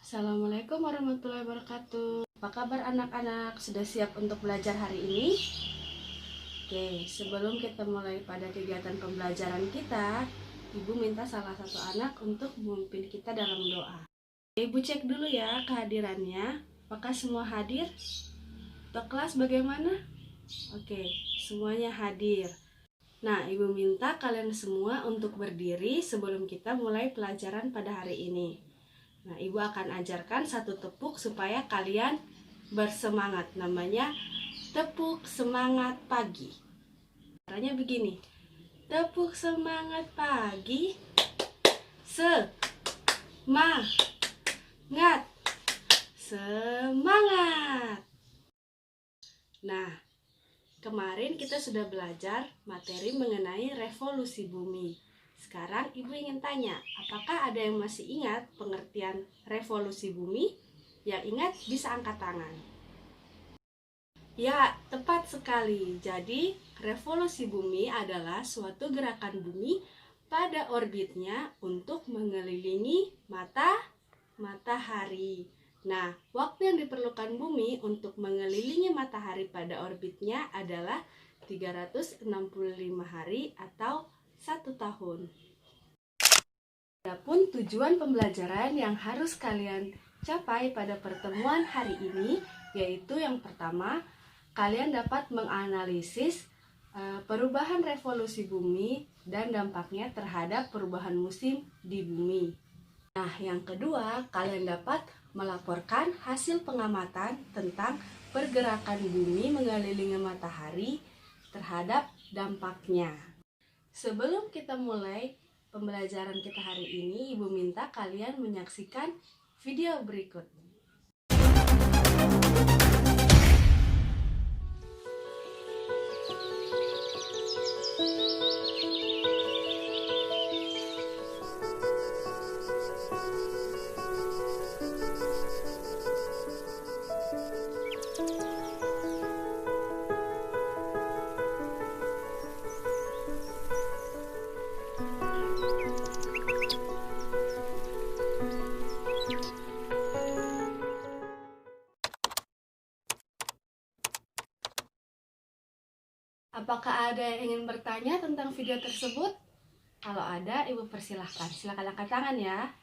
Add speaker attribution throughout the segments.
Speaker 1: Assalamualaikum warahmatullahi wabarakatuh. Apa kabar anak-anak? Sudah siap untuk belajar hari ini? Oke, sebelum kita mulai pada kegiatan pembelajaran kita, Ibu minta salah satu anak untuk memimpin kita dalam doa. Ibu cek dulu ya kehadirannya. Apakah semua hadir? Untuk kelas bagaimana? Oke, semuanya hadir. Nah, Ibu minta kalian semua untuk berdiri sebelum kita mulai pelajaran pada hari ini. Nah, Ibu akan ajarkan satu tepuk supaya kalian bersemangat. Namanya tepuk semangat pagi. Caranya begini. Tepuk semangat pagi. Semangat. Semangat. Nah, kemarin kita sudah belajar materi mengenai revolusi bumi. Sekarang Ibu ingin tanya, apakah ada yang masih ingat pengertian revolusi bumi? Yang ingat bisa angkat tangan. Ya, tepat sekali. Jadi, revolusi bumi adalah suatu gerakan bumi pada orbitnya untuk mengelilingi matahari. Nah, waktu yang diperlukan bumi untuk mengelilingi matahari pada orbitnya adalah 365 hari atau 1 tahun. Adapun tujuan pembelajaran yang harus kalian capai pada pertemuan hari ini, yaitu yang pertama, kalian dapat menganalisis perubahan revolusi bumi dan dampaknya terhadap perubahan musim di bumi. Nah, yang kedua, kalian dapat melaporkan hasil pengamatan tentang pergerakan bumi mengelilingi matahari terhadap dampaknya. Sebelum kita mulai pembelajaran kita hari ini, Ibu minta kalian menyaksikan video berikut. Apakah ada yang ingin bertanya tentang video tersebut? Kalau ada, Ibu persilahkan. Silakan angkat tangan ya.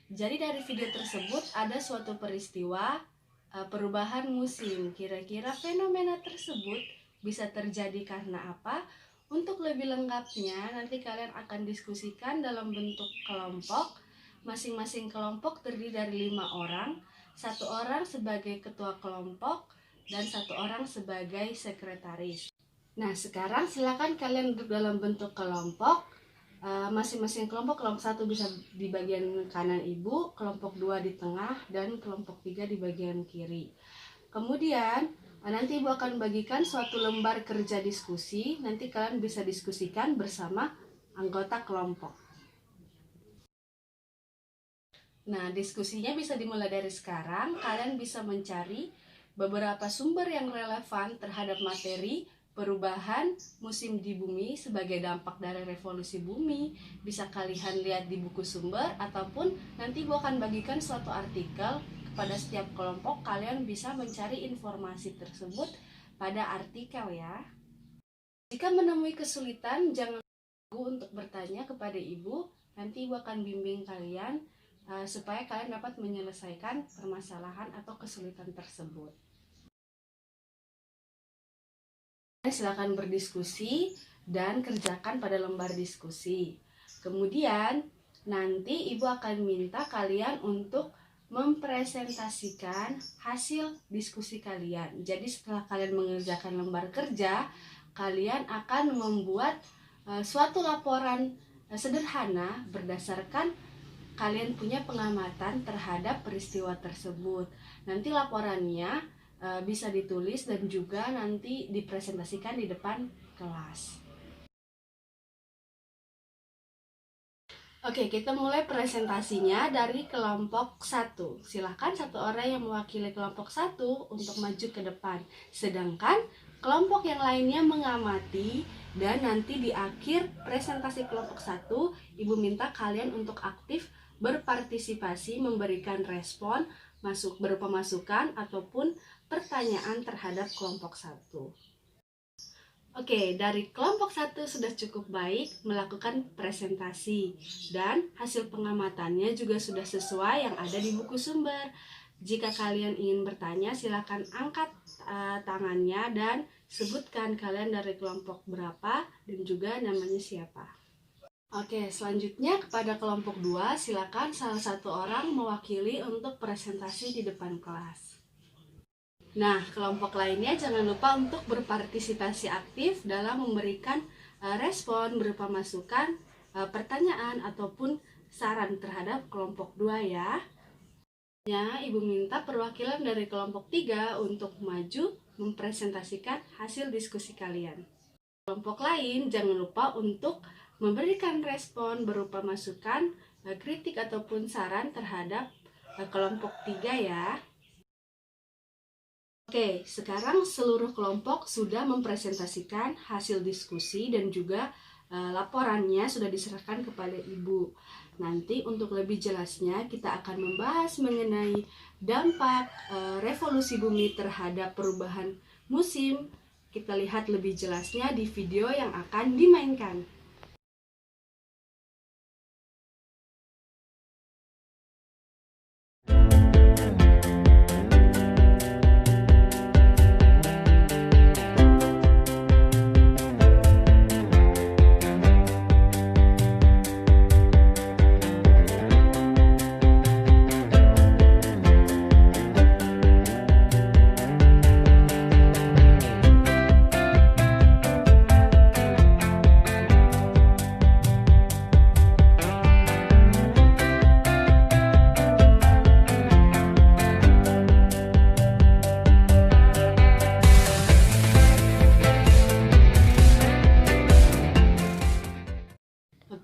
Speaker 1: Jadi dari video tersebut ada suatu peristiwa perubahan musim. Kira-kira fenomena tersebut bisa terjadi karena apa? Untuk lebih lengkapnya, nanti kalian akan diskusikan dalam bentuk kelompok. Masing-masing kelompok terdiri dari 5 orang. 1 orang sebagai ketua kelompok dan 1 orang sebagai sekretaris. Nah, sekarang silakan kalian duduk dalam bentuk kelompok. Masing-masing kelompok 1 bisa di bagian kanan Ibu, kelompok 2 di tengah, dan kelompok 3 di bagian kiri. Kemudian nanti Ibu akan bagikan suatu lembar kerja diskusi. Nanti kalian bisa diskusikan bersama anggota kelompok. Nah, diskusinya bisa dimulai dari sekarang. Kalian bisa mencari beberapa sumber yang relevan terhadap materi perubahan musim di bumi sebagai dampak dari revolusi bumi. Bisa kalian lihat di buku sumber, ataupun nanti Ibu akan bagikan suatu artikel kepada setiap kelompok. Kalian bisa mencari informasi tersebut pada artikel ya. Jika menemui kesulitan, jangan ragu untuk bertanya kepada Ibu. Nanti Ibu akan bimbing kalian supaya kalian dapat menyelesaikan permasalahan atau kesulitan tersebut. Silakan berdiskusi dan kerjakan pada lembar diskusi. Kemudian nanti Ibu akan minta kalian untuk mempresentasikan hasil diskusi kalian. Jadi setelah kalian mengerjakan lembar kerja, kalian akan membuat suatu laporan sederhana berdasarkan kalian punya pengamatan terhadap peristiwa tersebut. Nanti laporannya bisa ditulis dan juga nanti dipresentasikan di depan kelas. Oke, kita mulai presentasinya dari kelompok 1. Silahkan 1 orang yang mewakili kelompok 1 untuk maju ke depan. Sedangkan kelompok yang lainnya mengamati, dan nanti di akhir presentasi kelompok 1, Ibu minta kalian untuk aktif berpartisipasi memberikan respon berupa masukan ataupun pertanyaan terhadap kelompok 1. Oke, dari kelompok 1 sudah cukup baik melakukan presentasi dan hasil pengamatannya juga sudah sesuai yang ada di buku sumber. Jika kalian ingin bertanya, silakan angkat tangannya dan sebutkan kalian dari kelompok berapa dan juga namanya siapa. Oke, selanjutnya kepada kelompok 2, silakan salah satu orang mewakili untuk presentasi di depan kelas. Nah, kelompok lainnya jangan lupa untuk berpartisipasi aktif dalam memberikan respon berupa masukan, pertanyaan, ataupun saran terhadap kelompok 2 ya. Ibu minta perwakilan dari kelompok 3 untuk maju mempresentasikan hasil diskusi kalian. Kelompok lain jangan lupa untuk memberikan respon berupa masukan, kritik ataupun saran terhadap kelompok 3 ya. Oke, sekarang seluruh kelompok sudah mempresentasikan hasil diskusi dan juga laporannya sudah diserahkan kepada Ibu. Nanti untuk lebih jelasnya kita akan membahas mengenai dampak revolusi bumi terhadap perubahan musim. Kita lihat lebih jelasnya di video yang akan dimainkan.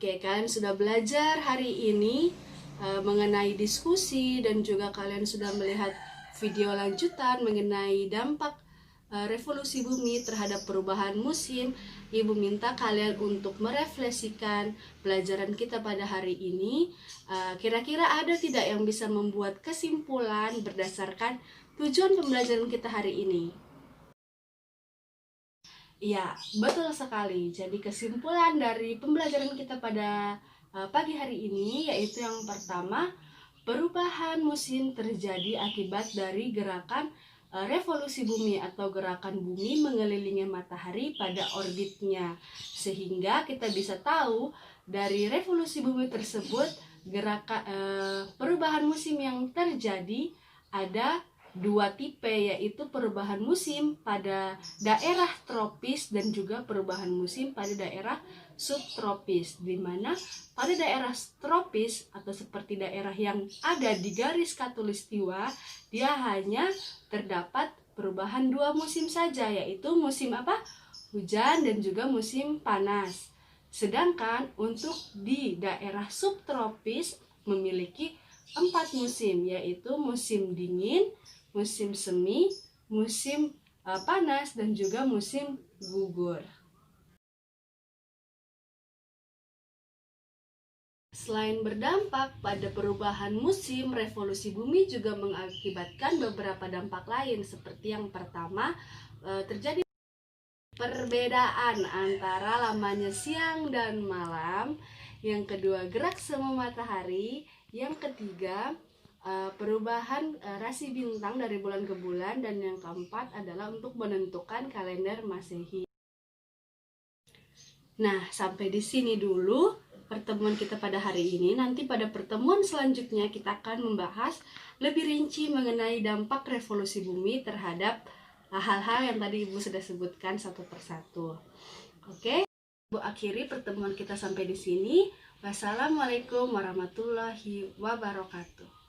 Speaker 1: Oke, kalian sudah belajar hari ini mengenai diskusi dan juga kalian sudah melihat video lanjutan mengenai dampak revolusi bumi terhadap perubahan musim. Ibu minta kalian untuk merefleksikan pelajaran kita pada hari ini. Kira-kira ada tidak yang bisa membuat kesimpulan berdasarkan tujuan pembelajaran kita hari ini? Iya, betul sekali. Jadi kesimpulan dari pembelajaran kita pada pagi hari ini yaitu yang pertama, perubahan musim terjadi akibat dari gerakan revolusi bumi atau gerakan bumi mengelilingi matahari pada orbitnya. Sehingga kita bisa tahu dari revolusi bumi tersebut perubahan musim yang terjadi ada dua tipe, yaitu perubahan musim pada daerah tropis dan juga perubahan musim pada daerah subtropis, di mana pada daerah tropis atau seperti daerah yang ada di garis khatulistiwa, dia hanya terdapat perubahan dua musim saja, yaitu musim apa? Hujan dan juga musim panas. Sedangkan untuk di daerah subtropis memiliki 4 musim, yaitu musim dingin, musim semi, musim panas, dan juga musim gugur. Selain berdampak pada perubahan musim, revolusi bumi juga mengakibatkan beberapa dampak lain, seperti yang pertama, terjadi perbedaan antara lamanya siang dan malam, yang kedua gerak semu matahari, yang ketiga perubahan rasi bintang dari bulan ke bulan, dan yang keempat adalah untuk menentukan kalender Masehi. Nah, sampai di sini dulu pertemuan kita pada hari ini. Nanti pada pertemuan selanjutnya kita akan membahas lebih rinci mengenai dampak revolusi bumi terhadap hal-hal yang tadi Ibu sudah sebutkan satu persatu. Oke, Ibu akhiri pertemuan kita sampai di sini. Wassalamualaikum warahmatullahi wabarakatuh.